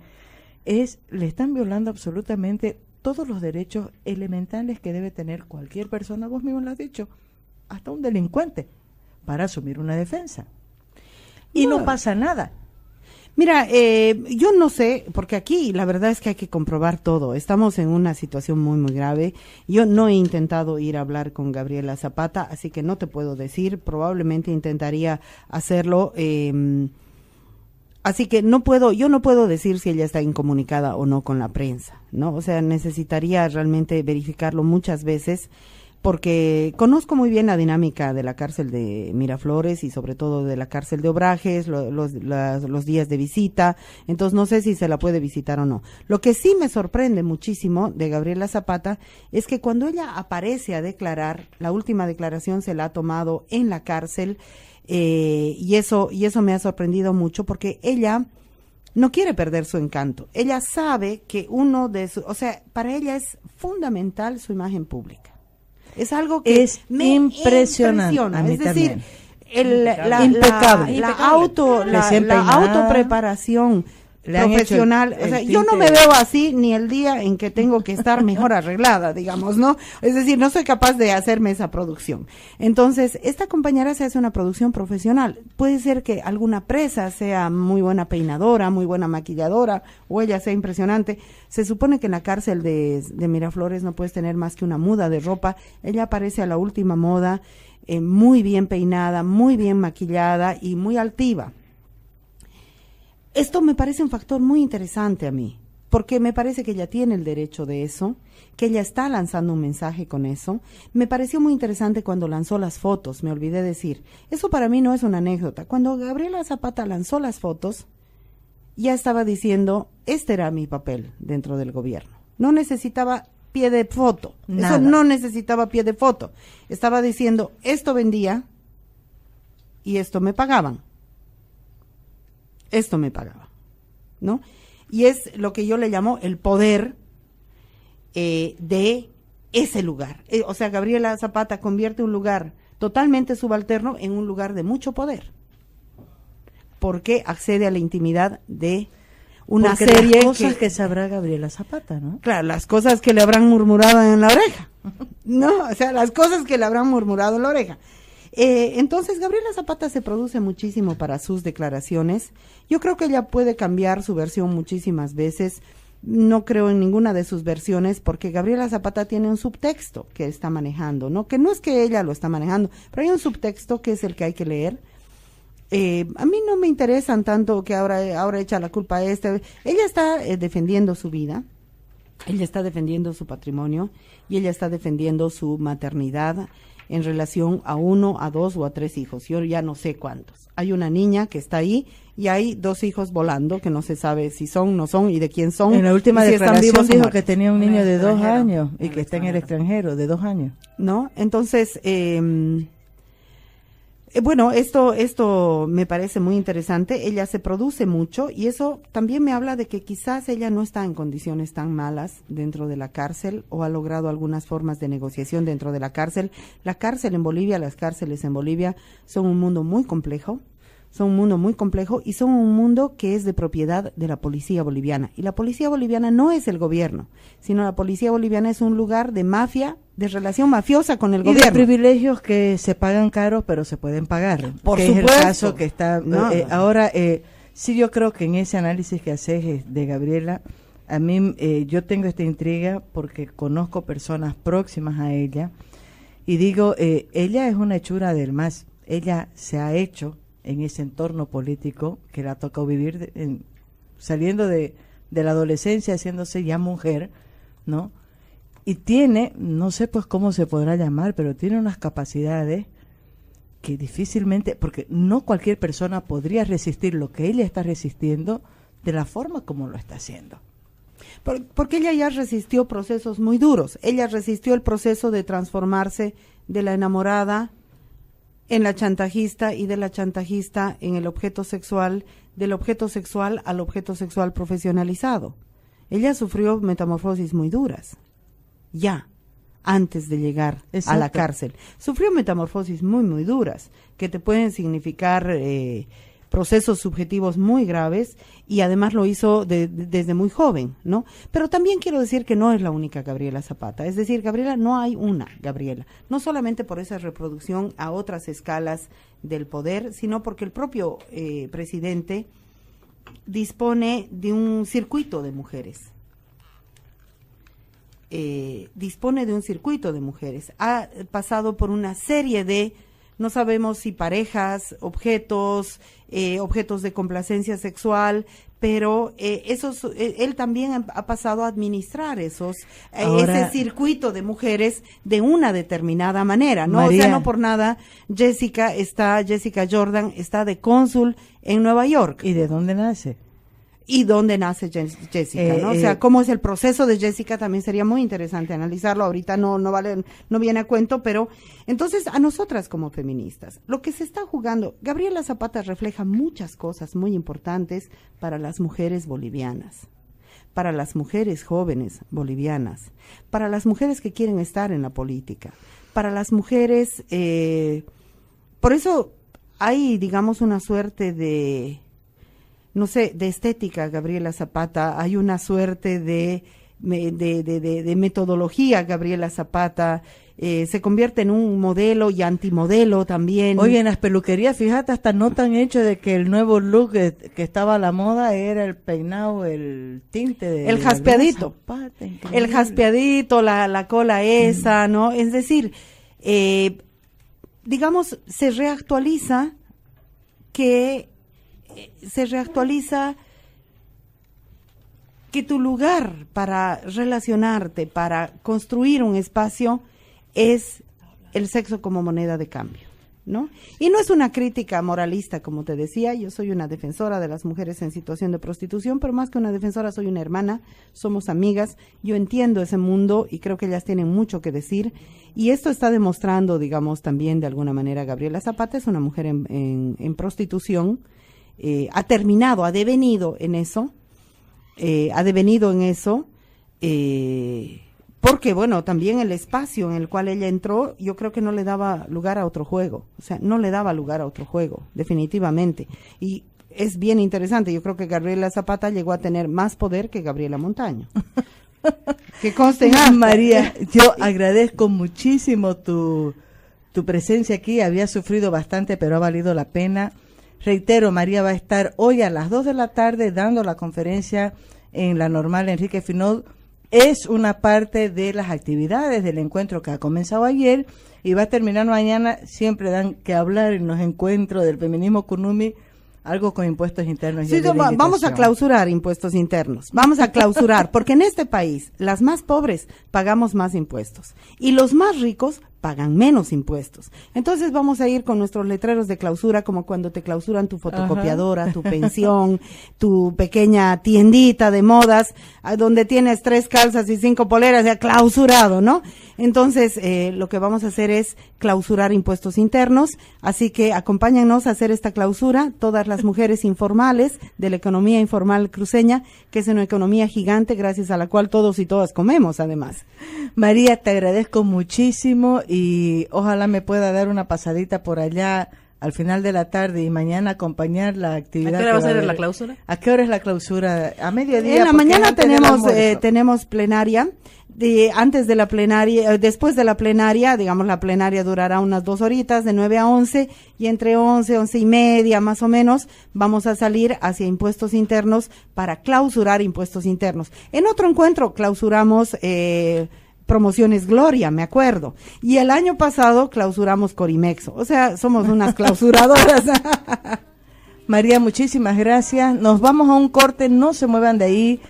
Speaker 1: le están violando absolutamente todos los derechos elementales que debe tener cualquier persona, vos mismo lo has dicho, hasta un delincuente, para asumir una defensa. Y no pasa nada.
Speaker 2: Mira, yo no sé, porque aquí la verdad es que hay que comprobar todo. Estamos en una situación muy, muy grave. Yo no he intentado ir a hablar con Gabriela Zapata, así que no te puedo decir. Probablemente intentaría hacerlo. Así que yo no puedo decir si ella está incomunicada o no con la prensa, ¿no? O sea, necesitaría realmente verificarlo muchas veces, porque conozco muy bien la dinámica de la cárcel de Miraflores y sobre todo de la cárcel de Obrajes, los días de visita, entonces no sé si se la puede visitar o no. Lo que sí me sorprende muchísimo de Gabriela Zapata es que cuando ella aparece a declarar, la última declaración se la ha tomado en la cárcel, y eso me ha sorprendido mucho, porque ella no quiere perder su encanto. Ella sabe que para ella es fundamental su imagen pública. Es algo que
Speaker 1: es impresionante. A mí
Speaker 2: es decir,
Speaker 1: la
Speaker 2: autopreparación, profesional, o sea, yo no me veo así ni el día en que tengo que estar mejor arreglada, digamos, ¿no? Es decir, no soy capaz de hacerme esa producción. Entonces, esta compañera se hace una producción profesional. Puede ser que alguna presa sea muy buena peinadora, muy buena maquilladora, o ella sea impresionante. Se supone que en la cárcel de Miraflores no puedes tener más que una muda de ropa. Ella aparece a la última moda, muy bien peinada, muy bien maquillada y muy altiva. Esto me parece un factor muy interesante a mí, porque me parece que ella tiene el derecho de eso, que ella está lanzando un mensaje con eso. Me pareció muy interesante cuando lanzó las fotos, me olvidé decir. Eso para mí no es una anécdota. Cuando Gabriela Zapata lanzó las fotos, ya estaba diciendo, este era mi papel dentro del gobierno. No necesitaba pie de foto,
Speaker 1: nada.
Speaker 2: Eso no necesitaba pie de foto. Estaba diciendo, esto vendía y esto me pagaban. Esto me pagaba, ¿no? Y es lo que yo le llamo el poder de ese lugar. O sea, Gabriela Zapata convierte un lugar totalmente subalterno en un lugar de mucho poder, porque accede a la intimidad de una
Speaker 1: porque
Speaker 2: serie
Speaker 1: las cosas que sabrá Gabriela Zapata, ¿no?
Speaker 2: Claro, las cosas que le habrán murmurado en la oreja, ¿no? O sea, las cosas que le habrán murmurado en la oreja. Entonces, Gabriela Zapata se produce muchísimo para sus declaraciones. Yo creo que ella puede cambiar su versión muchísimas veces. No creo en ninguna de sus versiones, porque Gabriela Zapata tiene un subtexto que está manejando, ¿no? Que no es que ella lo está manejando, pero hay un subtexto que es el que hay que leer. A mí no me interesan tanto que ahora echa la culpa a ella está defendiendo su vida, ella está defendiendo su patrimonio y ella está defendiendo su maternidad en relación a 1, a 2 o a 3 hijos. Yo ya no sé cuántos. Hay una niña que está ahí y hay 2 hijos volando que no se sabe si son, no son y de quién son.
Speaker 1: En la última
Speaker 2: si
Speaker 1: declaración dijo que tenía un niño de 2
Speaker 3: extranjero.
Speaker 1: años y que está en el extranjero, de 2 años.
Speaker 2: ¿No? Entonces, bueno, esto me parece muy interesante. Ella se produce mucho y eso también me habla de que quizás ella no está en condiciones tan malas dentro de la cárcel o ha logrado algunas formas de negociación dentro de la cárcel. La cárcel en Bolivia, las cárceles en Bolivia son un mundo muy complejo. Son un mundo muy complejo y son un mundo que es de propiedad de la policía boliviana. Y la policía boliviana no es el gobierno, sino la policía boliviana es un lugar de mafia, de relación mafiosa con el
Speaker 1: Y
Speaker 2: gobierno.
Speaker 1: de privilegios que se pagan caros, pero se pueden pagar.
Speaker 2: Por
Speaker 1: que
Speaker 2: supuesto.
Speaker 1: es el caso que está
Speaker 2: No.
Speaker 1: ahora. Sí, yo creo que en ese análisis que haces de Gabriela, a mí yo tengo esta intriga porque conozco personas próximas a ella y digo, ella es una hechura del MAS. Ella se ha hecho en ese entorno político que le ha tocado vivir saliendo de la adolescencia, haciéndose ya mujer, ¿no? Y tiene, no sé pues cómo se podrá llamar, pero tiene unas capacidades que difícilmente, porque no cualquier persona podría resistir lo que ella está resistiendo de la forma como lo está haciendo.
Speaker 2: Porque ella ya resistió procesos muy duros. Ella resistió el proceso de transformarse de la enamorada en la chantajista y de la chantajista en el objeto sexual, del objeto sexual al objeto sexual profesionalizado. Ella sufrió metamorfosis muy duras, ya, antes de llegar a la cárcel. Sufrió metamorfosis muy, muy duras, que te pueden significar procesos subjetivos muy graves, y además lo hizo desde muy joven, ¿no? Pero también quiero decir que no es la única Gabriela Zapata, es decir, Gabriela, no hay una Gabriela, no solamente por esa reproducción a otras escalas del poder, sino porque el propio presidente dispone de un circuito de mujeres. Dispone de un circuito de mujeres, ha pasado por una serie de, no sabemos si parejas, objetos de complacencia sexual, pero él también ha pasado a administrar ese circuito de mujeres de una determinada manera, ¿no?
Speaker 1: María,
Speaker 2: o sea, no por nada Jessica Jordan está de cónsul en Nueva York.
Speaker 1: ¿Y de dónde nace?
Speaker 2: ¿Y dónde nace Jessica? ¿No? O sea, cómo es el proceso de Jessica también sería muy interesante analizarlo. Ahorita no viene a cuento, pero entonces a nosotras como feministas, lo que se está jugando, Gabriela Zapata refleja muchas cosas muy importantes para las mujeres bolivianas, para las mujeres jóvenes bolivianas, para las mujeres que quieren estar en la política, para las mujeres, por eso hay, digamos, una suerte de no sé, de estética, Gabriela Zapata, hay una suerte de metodología, Gabriela Zapata, se convierte en un modelo y antimodelo también.
Speaker 1: Oye, en las peluquerías, fíjate, hasta notan hecho de que el nuevo look que estaba a la moda era el peinado, el tinte de
Speaker 2: el jaspeadito, el jaspeadito, la cola esa, ¿no? Es decir, digamos, se reactualiza que tu lugar para relacionarte, para construir un espacio, es el sexo como moneda de cambio, ¿no? Y no es una crítica moralista, como te decía, yo soy una defensora de las mujeres en situación de prostitución, pero más que una defensora soy una hermana, somos amigas, yo entiendo ese mundo y creo que ellas tienen mucho que decir, y esto está demostrando, digamos, también de alguna manera Gabriela Zapata es una mujer en prostitución, ha devenido en eso, porque, bueno, también el espacio en el cual ella entró, yo creo que no le daba lugar a otro juego, definitivamente. Y es bien interesante, yo creo que Gabriela Zapata llegó a tener más poder que Gabriela Montaño. Que conste en acta.
Speaker 1: María, yo agradezco muchísimo tu presencia aquí, había sufrido bastante, pero ha valido la pena. Reitero, María va a estar hoy a las 2 de la tarde dando la conferencia en la Normal Enrique Finol. Es una parte de las actividades del encuentro que ha comenzado ayer y va a terminar mañana. Siempre dan que hablar en los encuentros del feminismo Kunumi, algo con impuestos internos.
Speaker 2: Sí, vamos a clausurar impuestos internos, porque en este país las más pobres pagamos más impuestos y los más ricos pagan menos impuestos. Entonces vamos a ir con nuestros letreros de clausura, como cuando te clausuran tu fotocopiadora, tu pensión, tu pequeña tiendita de modas, donde tienes 3 calzas y 5 poleras, ya clausurado, ¿no? Entonces, lo que vamos a hacer es clausurar impuestos internos, así que acompáñanos a hacer esta clausura, todas las mujeres informales de la economía informal cruceña, que es una economía gigante, gracias a la cual todos y todas comemos, además.
Speaker 1: María, te agradezco muchísimo y ojalá me pueda dar una pasadita por allá al final de la tarde y mañana acompañar la actividad.
Speaker 3: ¿A qué hora va a ser la clausura?
Speaker 1: ¿A qué hora es la clausura? A mediodía.
Speaker 2: En la mañana tenemos plenaria. Antes de la plenaria, después de la plenaria, digamos, la plenaria durará unas 2 horitas, de 9 a 11, y entre 11 y media, más o menos, vamos a salir hacia impuestos internos para clausurar impuestos internos. En otro encuentro clausuramos Promociones Gloria, me acuerdo, y el año pasado clausuramos Corimexo, o sea, somos unas clausuradoras.
Speaker 1: María, muchísimas gracias. Nos vamos a un corte, no se muevan de ahí.